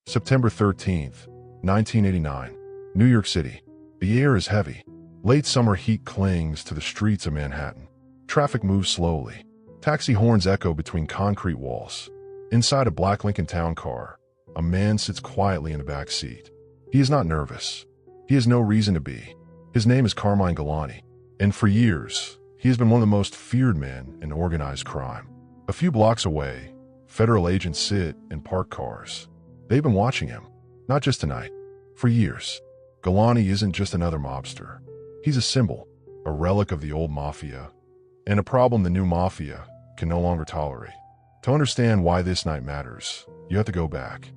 September 13th, 1989. New York City. The air is heavy. Late summer heat clings to the streets of Manhattan. Traffic moves slowly. Taxi horns echo between concrete walls. Inside a black Lincoln Town car, a man sits quietly in the back seat. He is not nervous. He has no reason to be. His name is Carmine Galante, and for years, he has been one of the most feared men in organized crime. A few blocks away, federal agents sit in parked cars. They've been watching him, not just tonight, for years. Galante isn't just another mobster. He's a symbol, a relic of the old mafia, and a problem the new mafia can no longer tolerate. To understand why this night matters, you have to go back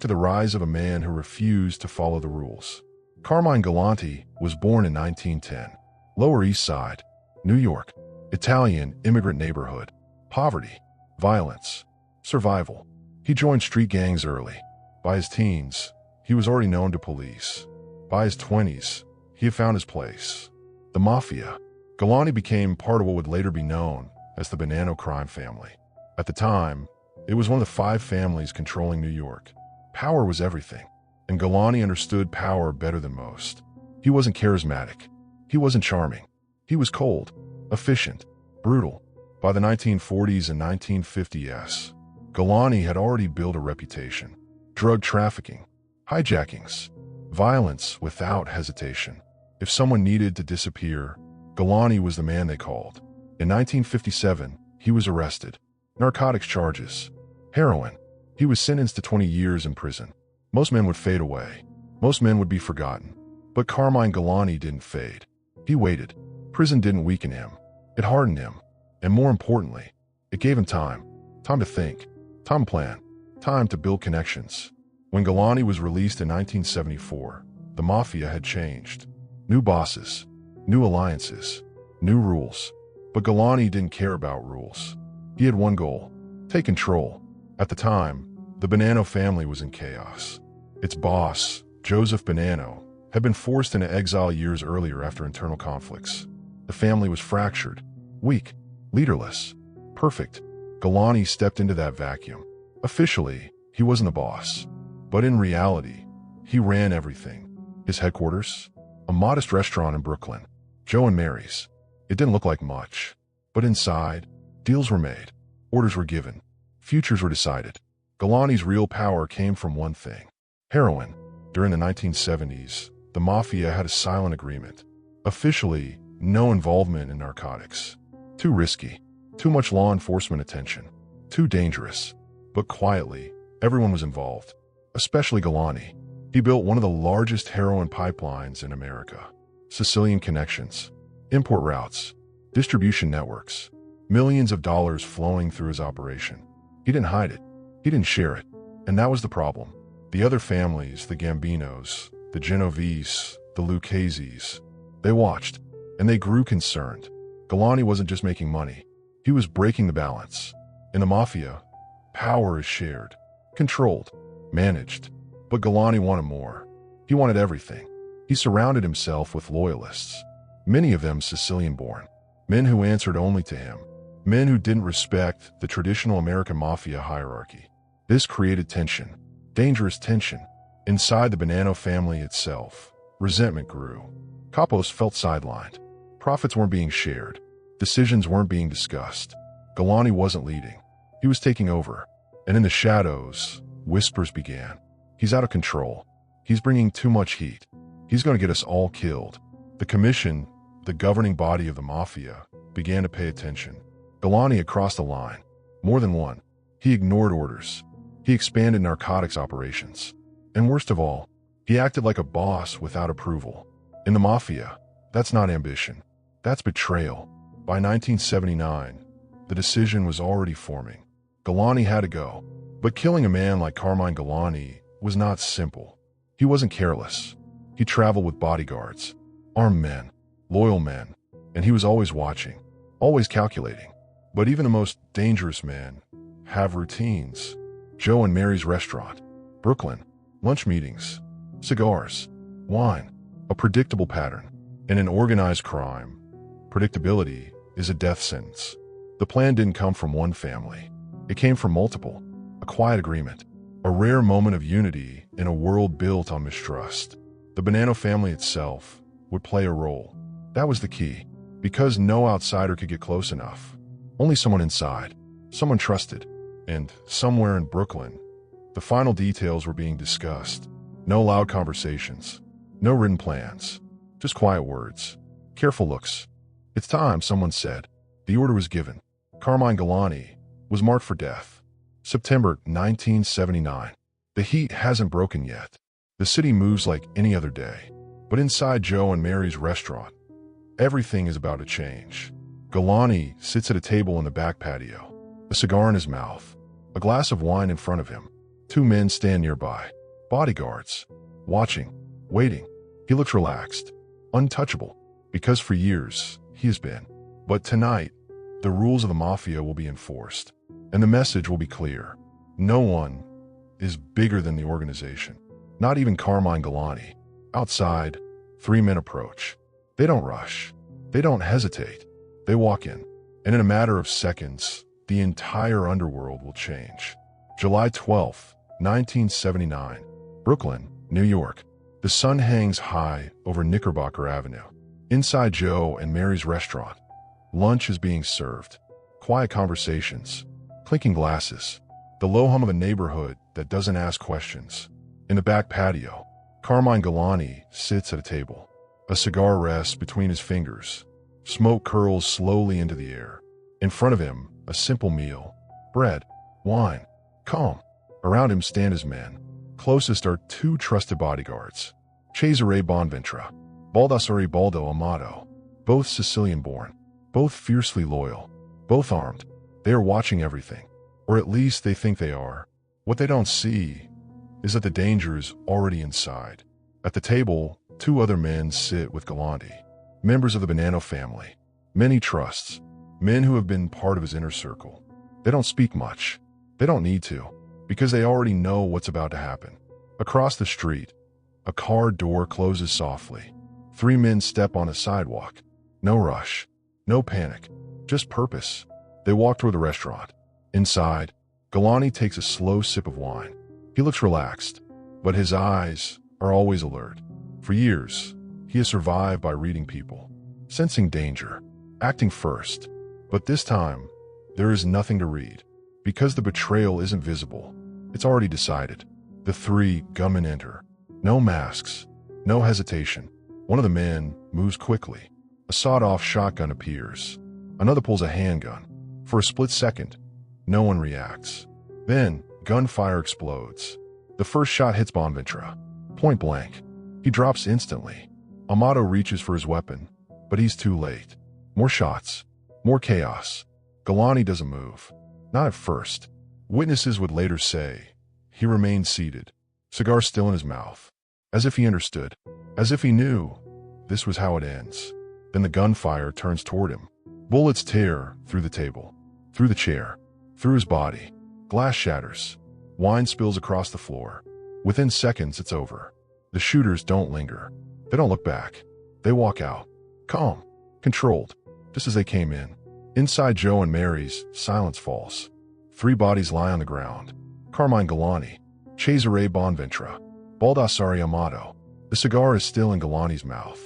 to the rise of a man who refused to follow the rules. Carmine Galante was born in 1910, Lower East Side, New York, Italian immigrant neighborhood, poverty, violence, survival. He joined street gangs early. By his teens, he was already known to police. By his 20s, he had found his place. The mafia. Galante became part of what would later be known as the Bonanno crime family. At the time, it was one of the 5 families controlling New York. Power was everything, and Galante understood power better than most. He wasn't charismatic. He wasn't charming. He was cold, efficient, brutal. By the 1940s and 1950s, Galante had already built a reputation. Drug trafficking, hijackings, violence without hesitation. If someone needed to disappear, Galante was the man they called. In 1957, he was arrested. Narcotics charges. Heroin. He was sentenced to 20 years in prison. Most men would fade away. Most men would be forgotten. But Carmine Galante didn't fade. He waited. Prison didn't weaken him. It hardened him. And more importantly, it gave him time. Time to think. Time to plan. Time to build connections. When Galante was released in 1974, the mafia had changed. New bosses, new alliances, new rules. But Galante didn't care about rules. He had one goal: take control. At the time, the Bonanno family was in chaos. Its boss, Joseph Bonanno, had been forced into exile years earlier after internal conflicts. The family was fractured, weak, leaderless, perfect. Galante stepped into that vacuum. Officially, he wasn't a boss, but in reality, he ran everything. His headquarters? A modest restaurant in Brooklyn, Joe and Mary's. It didn't look like much, but inside, deals were made, orders were given, futures were decided. Galante's real power came from one thing: heroin. During the 1970s, the mafia had a silent agreement. Officially, no involvement in narcotics. Too risky, too much law enforcement attention, too dangerous. But quietly, everyone was involved, especially Galante. He built one of the largest heroin pipelines in America. Sicilian connections, import routes, distribution networks, millions of dollars flowing through his operation. He didn't hide it. He didn't share it. And that was the problem. The other families, the Gambinos, the Genovese, the Lucchese's, they watched, and they grew concerned. Galante wasn't just making money. He was breaking the balance. In the mafia, power is shared, controlled, managed. But Galante wanted more. He wanted everything. He surrounded himself with loyalists, many of them Sicilian-born, men who answered only to him, men who didn't respect the traditional American mafia hierarchy. This created tension, dangerous tension. Inside the Bonanno family itself, resentment grew. Capos felt sidelined. Profits weren't being shared. Decisions weren't being discussed. Galante wasn't leading. He was taking over. And in the shadows, whispers began. He's out of control. He's bringing too much heat. He's going to get us all killed. The commission, the governing body of the mafia, began to pay attention. Galante had crossed the line. More than one. He ignored orders. He expanded narcotics operations. And worst of all, he acted like a boss without approval. In the mafia, that's not ambition. That's betrayal. By 1979, the decision was already forming. Galante had to go. But killing a man like Carmine Galante was not simple. He wasn't careless. He traveled with bodyguards, armed men, loyal men, and he was always watching, always calculating. But even the most dangerous men have routines. Joe and Mary's restaurant, Brooklyn, lunch meetings, cigars, wine, a predictable pattern. And in organized crime, predictability is a death sentence. The plan didn't come from one family. It came from multiple, a quiet agreement. A rare moment of unity in a world built on mistrust. The Bonanno family itself would play a role. That was the key. Because no outsider could get close enough. Only someone inside. Someone trusted. And somewhere in Brooklyn, the final details were being discussed. No loud conversations. No written plans. Just quiet words. Careful looks. "It's time," someone said. The order was given. Carmine Galani was marked for death. September 1979. The heat hasn't broken yet. The city moves like any other day. But inside Joe and Mary's restaurant, everything is about to change. Galani sits at a table in the back patio, a cigar in his mouth, a glass of wine in front of him. Two men stand nearby, bodyguards, watching, waiting. He looks relaxed, untouchable, because for years he has been. But tonight, the rules of the mafia will be enforced, and the message will be clear. No one is bigger than the organization, not even Carmine Galani. Outside, three men approach. They don't rush. They don't hesitate. They walk in, and in a matter of seconds, the entire underworld will change. July 12th, 1979, Brooklyn, New York. The sun hangs high over Knickerbocker Avenue. Inside Joe and Mary's restaurant, lunch is being served. Quiet conversations, clinking glasses, the low hum of a neighborhood that doesn't ask questions. In the back patio, Carmine Galani sits at a table. A cigar rests between his fingers. Smoke curls slowly into the air. In front of him, a simple meal. Bread, wine, calm. Around him stand his men. Closest are two trusted bodyguards. Cesare Bonventre, Baldassare Baldo Amato. Both Sicilian-born, both fiercely loyal, both armed. They are watching everything. Or at least they think they are. What they don't see is that the danger is already inside. At the table, two other men sit with Galani, members of the Bonanno family. Men he trusts, men who have been part of his inner circle. They don't speak much. They don't need to, because they already know what's about to happen. Across the street, a car door closes softly. Three men step on a sidewalk. No rush, no panic, just purpose. They walk toward the restaurant. Inside, Galani takes a slow sip of wine. He looks relaxed, but his eyes are always alert. For years, he has survived by reading people, sensing danger, acting first. But this time, there is nothing to read. Because the betrayal isn't visible, it's already decided. The three gunmen enter. No masks, no hesitation. One of the men moves quickly. A sawed-off shotgun appears. Another pulls a handgun. For a split second, no one reacts. Then, gunfire explodes. The first shot hits Bonventre, point blank. He drops instantly. Amato reaches for his weapon, but he's too late. More shots, more chaos. Galani doesn't move. Not at first. Witnesses would later say he remained seated, cigar still in his mouth, as if he understood, as if he knew this was how it ends. Then the gunfire turns toward him. Bullets tear through the table, through the chair, through his body. Glass shatters. Wine spills across the floor. Within seconds, it's over. The shooters don't linger. They don't look back. They walk out. Calm. Controlled. Just as they came in. Inside Joe and Mary's, silence falls. Three bodies lie on the ground. Carmine Galani, Cesare Bonventre, Baldassare Amato. The cigar is still in Galani's mouth.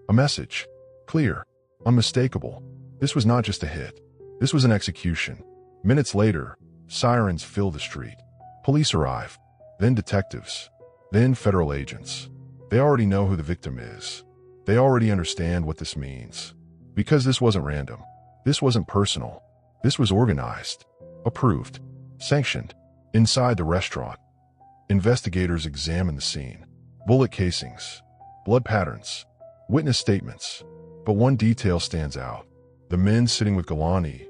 A message. Clear. Unmistakable. This was not just a hit. This was an execution. Minutes later, sirens fill the street. Police arrive. Then detectives. Then federal agents. They already know who the victim is. They already understand what this means. Because this wasn't random. This wasn't personal. This was organized. Approved. Sanctioned. Inside the restaurant, investigators examine the scene. Bullet casings. Blood patterns. Witness statements. But one detail stands out. The men sitting with Galani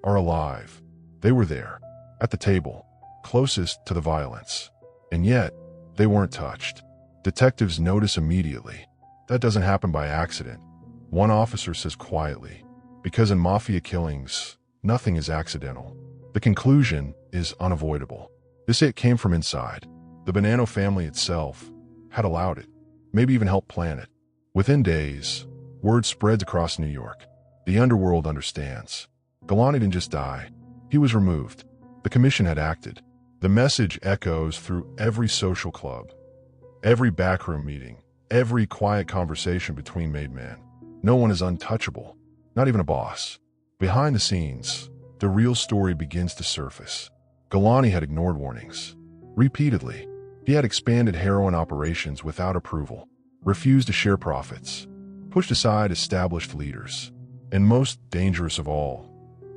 are alive. They were there, at the table, closest to the violence. And yet, they weren't touched. Detectives notice immediately. That doesn't happen by accident. One officer says quietly, because in mafia killings, nothing is accidental. The conclusion is unavoidable. This hit came from inside. The Bonanno family itself had allowed it, maybe even helped plan it. Within days, word spreads across New York. The underworld understands. Galani didn't just die. He was removed. The commission had acted. The message echoes through every social club, every backroom meeting, every quiet conversation between made men. No one is untouchable, not even a boss. Behind the scenes, the real story begins to surface. Galani had ignored warnings. Repeatedly, he had expanded heroin operations without approval, refused to share profits, pushed aside established leaders, and most dangerous of all,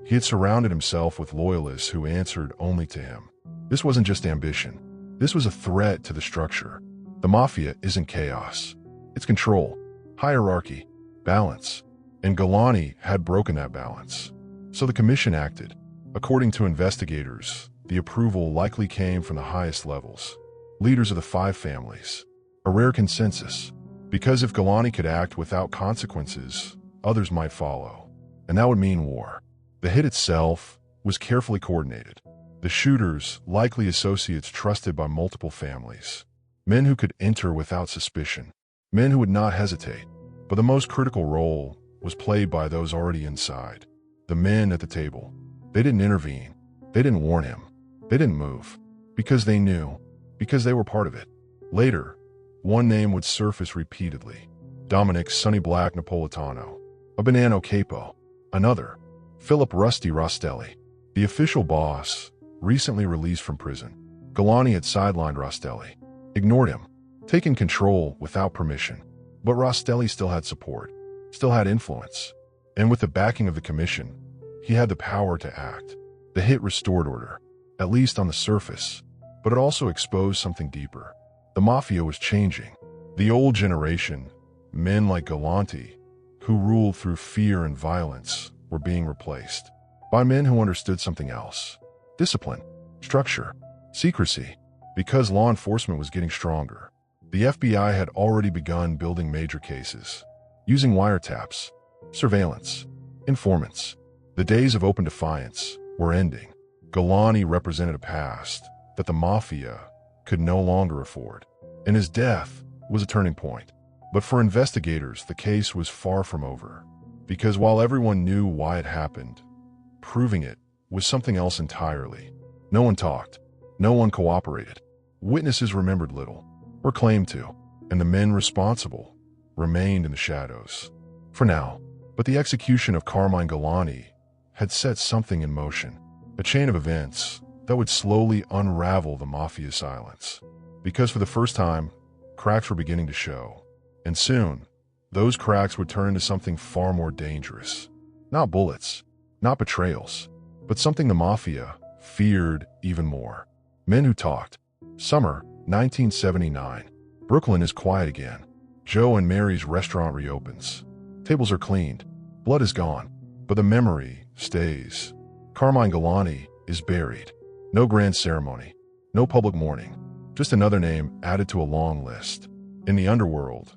he had surrounded himself with loyalists who answered only to him. This wasn't just ambition. This was a threat to the structure. The mafia isn't chaos. It's control, hierarchy, balance. And Galani had broken that balance. So the commission acted. According to investigators, the approval likely came from the highest levels, leaders of the five families. A rare consensus, because if Galani could act without consequences, others might follow. And that would mean war. The hit itself was carefully coordinated. The shooters, likely associates trusted by multiple families. Men who could enter without suspicion. Men who would not hesitate. But the most critical role was played by those already inside. The men at the table. They didn't intervene. They didn't warn him. They didn't move. Because they knew. Because they were part of it. Later, one name would surface repeatedly. Dominic Sonny Black Napolitano. A Banano Capo. Another. Philip Rusty Rostelli. The official boss, recently released from prison. Galani had sidelined Rostelli. Ignored him. Taken control without permission. But Rostelli still had support. Still had influence. And with the backing of the commission, he had the power to act. The hit restored order, at least on the surface, but it also exposed something deeper. The mafia was changing. The old generation, men like Galante, who ruled through fear and violence, were being replaced by men who understood something else. Discipline, structure, secrecy. Because law enforcement was getting stronger, the FBI had already begun building major cases. Using wiretaps, surveillance, informants. The days of open defiance were ending. Galani represented a past that the mafia could no longer afford, and his death was a turning point. But for investigators, the case was far from over, because while everyone knew why it happened, proving it was something else entirely. No one talked. No one cooperated. Witnesses remembered little, or claimed to, and the men responsible remained in the shadows. For now. But the execution of Carmine Galani had set something in motion, a chain of events that would slowly unravel the mafia's silence. Because for the first time, cracks were beginning to show. And soon, those cracks would turn into something far more dangerous. Not bullets, not betrayals, but something the mafia feared even more. Men who talked. Summer, 1979. Brooklyn is quiet again. Joe and Mary's restaurant reopens. Tables are cleaned. Blood is gone. But the memory stays. Carmine Galani is buried. No grand ceremony. No public mourning. Just another name added to a long list. In the underworld,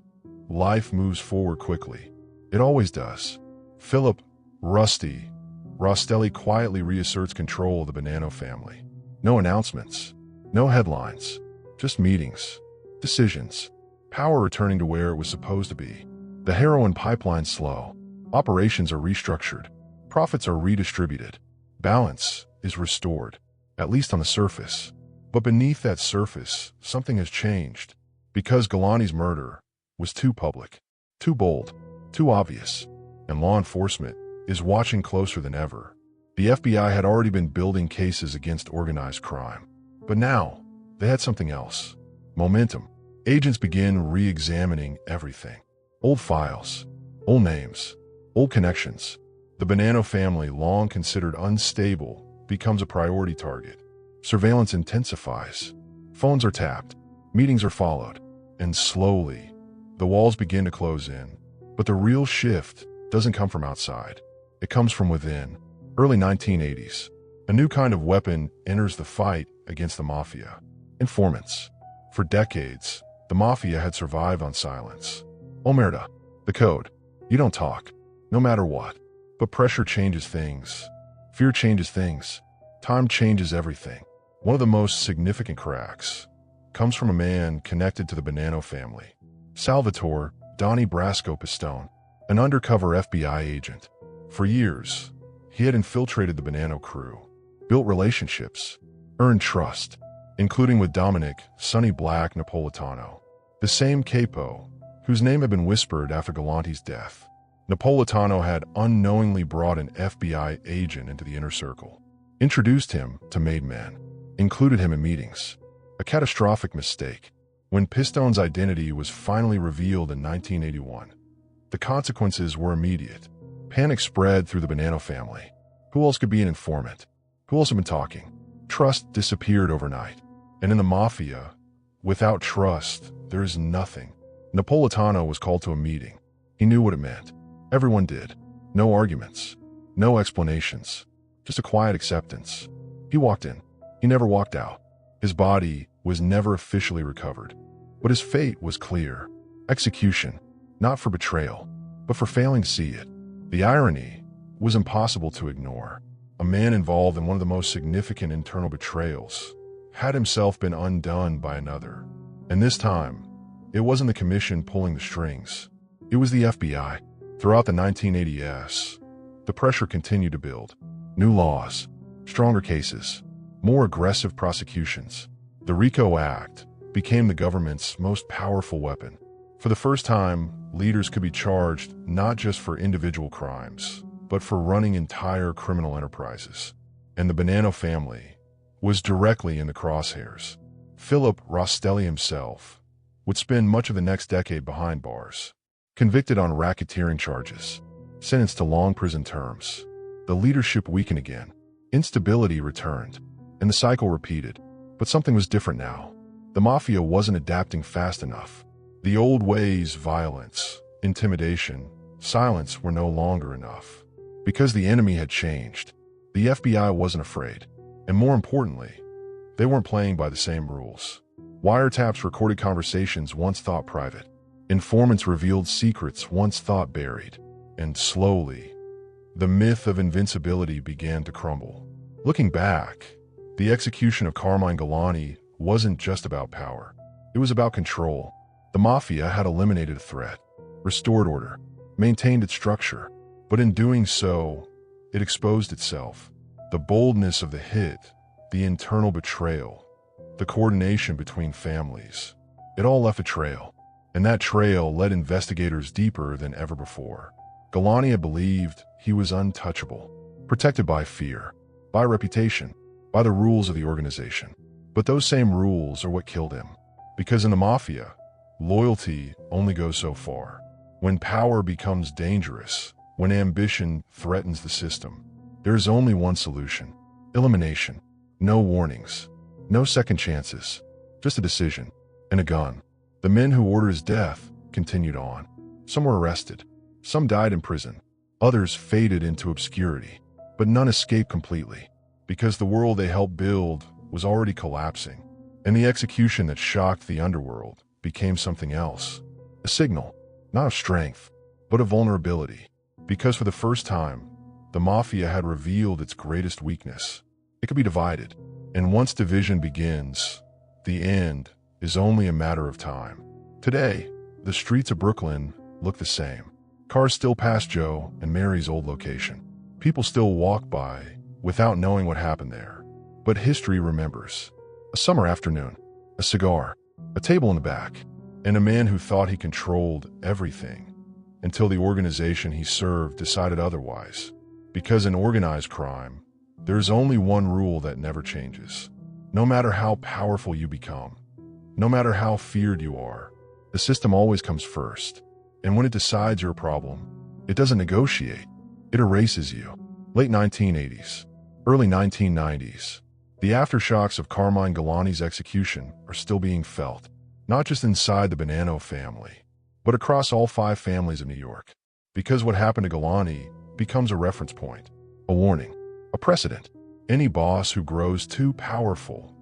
life moves forward quickly. It always does. Philip Rusty Rostelli quietly reasserts control of the Banano family. No announcements. No headlines. Just meetings. Decisions. Power returning to where it was supposed to be. The heroin pipeline's slow. Operations are restructured. Profits are redistributed. Balance is restored, at least on the surface. But beneath that surface, something has changed. Because Galani's murder was too public, too bold, too obvious, and law enforcement is watching closer than ever. The FBI had already been building cases against organized crime. But now, they had something else. Momentum. Agents begin re-examining everything. Old files, old names, old connections. The Banano family, long considered unstable, becomes a priority target. Surveillance intensifies. Phones are tapped. Meetings are followed. And slowly, the walls begin to close in. But the real shift doesn't come from outside. It comes from within. Early 1980s. A new kind of weapon enters the fight against the mafia. Informants. For decades, the mafia had survived on silence. Omerta. The code. You don't talk. No matter what. But pressure changes things. Fear changes things. Time changes everything. One of the most significant cracks comes from a man connected to the Banano family. Salvatore Donnie Brasco Pistone, an undercover FBI agent. For years, he had infiltrated the Banano crew, built relationships, earned trust, including with Dominic "Sonny Black" Napolitano, the same capo whose name had been whispered after Galanti's death. Napolitano had unknowingly brought an FBI agent into the inner circle, introduced him to made men, included him in meetings. A catastrophic mistake. When Pistone's identity was finally revealed in 1981, the consequences were immediate. Panic spread through the Bonanno family. Who else could be an informant? Who else had been talking? Trust disappeared overnight. And in the mafia, without trust, there is nothing. Napolitano was called to a meeting. He knew what it meant. Everyone did. No arguments. No explanations. Just a quiet acceptance. He walked in. He never walked out. His body was never officially recovered. But his fate was clear. Execution. Not for betrayal, but for failing to see it. The irony was impossible to ignore. A man involved in one of the most significant internal betrayals had himself been undone by another. And this time, it wasn't the commission pulling the strings. It was the FBI. Throughout the 1980s, the pressure continued to build. New laws, stronger cases, more aggressive prosecutions. The RICO Act became the government's most powerful weapon. For the first time, leaders could be charged not just for individual crimes, but for running entire criminal enterprises. And the Bonanno family was directly in the crosshairs. Philip Rostelli himself would spend much of the next decade behind bars, convicted on racketeering charges, sentenced to long prison terms. The leadership weakened again. Instability returned, and the cycle repeated. But something was different now. The mafia wasn't adapting fast enough. The old ways, violence, intimidation, silence were no longer enough. Because the enemy had changed, the FBI wasn't afraid. And more importantly, they weren't playing by the same rules. Wiretaps recorded conversations once thought private. Informants revealed secrets once thought buried. And slowly, the myth of invincibility began to crumble. Looking back, the execution of Carmine Galani wasn't just about power. It was about control. The mafia had eliminated a threat, restored order, maintained its structure, but in doing so, it exposed itself. The boldness of the hit, the internal betrayal, the coordination between families, it all left a trail, and that trail led investigators deeper than ever before. Galani had believed he was untouchable, protected by fear, by reputation, by the rules of the organization. But those same rules are what killed him. Because in the mafia, loyalty only goes so far. When power becomes dangerous, when ambition threatens the system, there is only one solution: elimination. No warnings, no second chances, just a decision and a gun. The men who ordered his death continued on. Some were arrested, some died in prison, others faded into obscurity, but none escaped completely, because the world they helped build was already collapsing, and the execution that shocked the underworld became something else. A signal, not of strength, but of vulnerability. Because for the first time, the mafia had revealed its greatest weakness. It could be divided, and once division begins, the end is only a matter of time. Today, the streets of Brooklyn look the same. Cars still pass Joe and Mary's old location. People still walk by without knowing what happened there. But history remembers. A summer afternoon, a cigar, a table in the back, and a man who thought he controlled everything until the organization he served decided otherwise. Because in organized crime, there's only one rule that never changes. No matter how powerful you become, no matter how feared you are, the system always comes first. And when it decides your problem, it doesn't negotiate, it erases you. Late 1980s, early 1990s, the aftershocks of Carmine Galani's execution are still being felt, not just inside the Bonanno family, but across all 5 families of New York. Because what happened to Galani becomes a reference point, a warning, a precedent. Any boss who grows too powerful,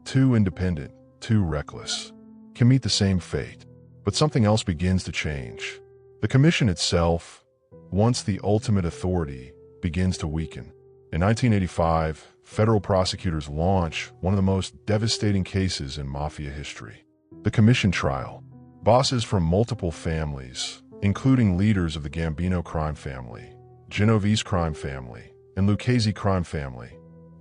too independent, too reckless, can meet the same fate. But something else begins to change. The commission itself, once the ultimate authority, begins to weaken. In 1985, federal prosecutors launch one of the most devastating cases in mafia history. The commission trial. Bosses from multiple families, including leaders of the Gambino crime family, Genovese crime family, and Lucchese crime family,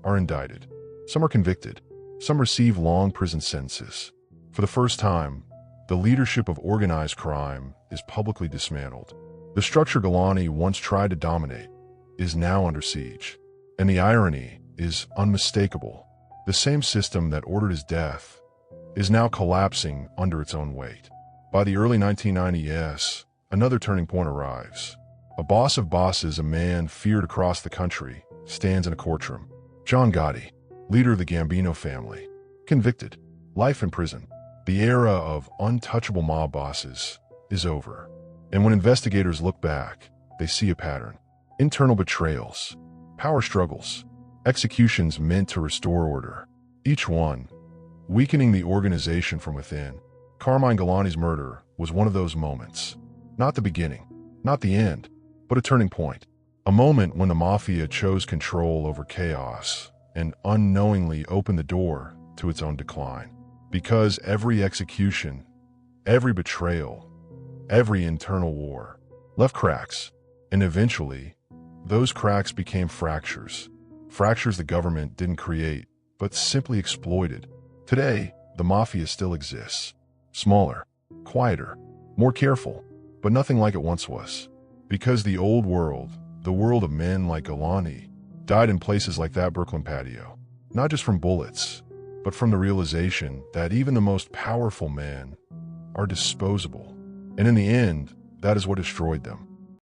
are indicted. Some are convicted. Some receive long prison sentences. For the first time, the leadership of organized crime is publicly dismantled. The structure Galani once tried to dominate is now under siege. And the irony is unmistakable. The same system that ordered his death is now collapsing under its own weight. By the early 1990s, another turning point arrives. A boss of bosses, a man feared across the country, stands in a courtroom. John Gotti, leader of the Gambino family, convicted, life in prison. The era of untouchable mob bosses is over. And when investigators look back, they see a pattern. Internal betrayals, power struggles, executions meant to restore order. Each one weakening the organization from within. Carmine Galani's murder was one of those moments. Not the beginning, not the end, but a turning point. A moment when the mafia chose control over chaos and unknowingly opened the door to its own decline. Because every execution, every betrayal, every internal war left cracks, and eventually, those cracks became fractures. Fractures the government didn't create, but simply exploited. Today, the mafia still exists. Smaller, quieter, more careful, but nothing like it once was. Because the old world, the world of men like Galani, died in places like that Brooklyn patio. Not just from bullets, but from the realization that even the most powerful men are disposable. And in the end, that is what destroyed them.